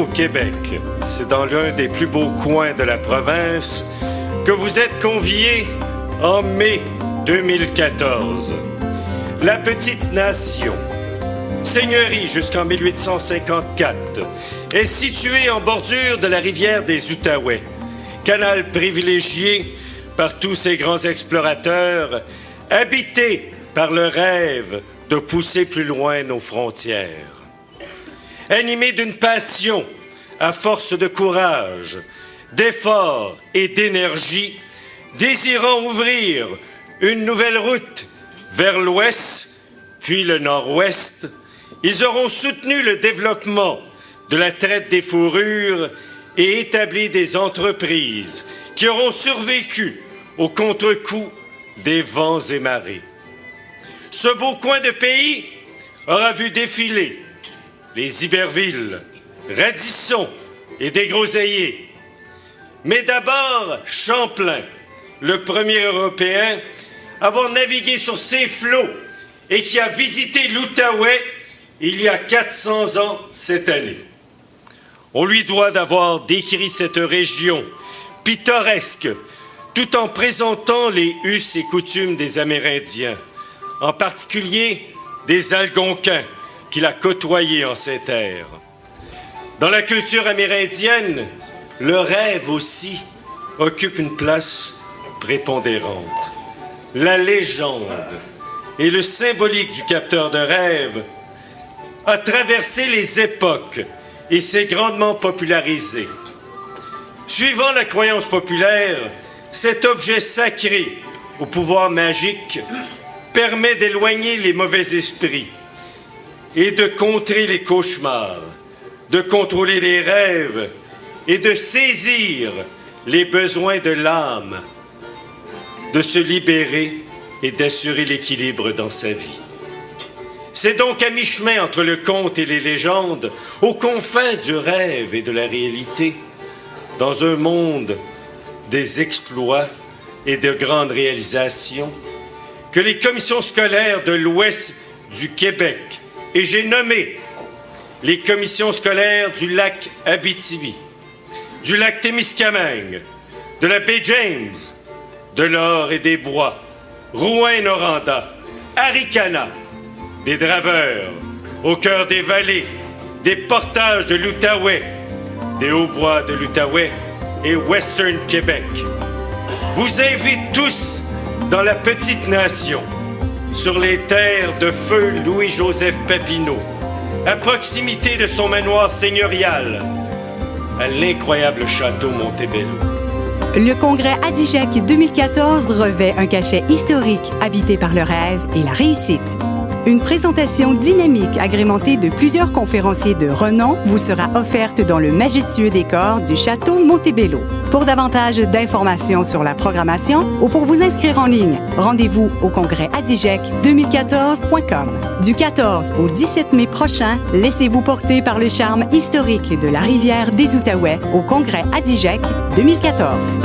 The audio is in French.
au Québec. C'est dans l'un des plus beaux coins de la province que vous êtes conviés en mai 2014. La petite nation, seigneurie jusqu'en 1854, est située en bordure de la rivière des Outaouais, canal privilégié par tous ces grands explorateurs, habité par le rêve de pousser plus loin nos frontières. Animé d'une passion, à force de courage, d'effort et d'énergie, désirant ouvrir une nouvelle route vers l'ouest, puis le nord-ouest, ils auront soutenu le développement de la traite des fourrures et établi des entreprises qui auront survécu au contre-coup des vents et marées. Ce beau coin de pays aura vu défiler les Iberville, Radisson et des Groseilliers. Mais d'abord, Champlain, le premier Européen à avoir navigué sur ces flots et qui a visité l'Outaouais il y a 400 ans cette année. On lui doit d'avoir décrit cette région pittoresque tout en présentant les us et coutumes des Amérindiens, en particulier des Algonquins qu'il a côtoyés en ces terres. Dans la culture amérindienne, le rêve aussi occupe une place prépondérante. La légende et le symbolique du capteur de rêve a traversé les époques et s'est grandement popularisé. Suivant la croyance populaire, cet objet sacré au pouvoir magique permet d'éloigner les mauvais esprits et de contrer les cauchemars, de contrôler les rêves et de saisir les besoins de l'âme, de se libérer et d'assurer l'équilibre dans sa vie. C'est donc à mi-chemin entre le conte et les légendes, aux confins du rêve et de la réalité, dans un monde des exploits et de grandes réalisations, que les commissions scolaires de l'Ouest du Québec, et j'ai nommé les commissions scolaires du lac Abitibi, du lac Témiscamingue, de la baie James, de l'Or et des Bois, Rouyn-Noranda, Aricana, des draveurs, au cœur des vallées, des portages de l'Outaouais, des hauts-bois de l'Outaouais et Western Québec. Vous invite tous dans la petite nation, sur les terres de feu Louis-Joseph Papineau, à proximité de son manoir seigneurial, à l'incroyable château Montebello. Le congrès Adigec 2014 revêt un cachet historique habité par le rêve et la réussite. Une présentation dynamique agrémentée de plusieurs conférenciers de renom vous sera offerte dans le majestueux décor du château Montebello. Pour davantage d'informations sur la programmation ou pour vous inscrire en ligne, rendez-vous au congrès adigec2014.com. Du 14 au 17 mai prochain, laissez-vous porter par le charme historique de la rivière des Outaouais au congrès Adigec 2014.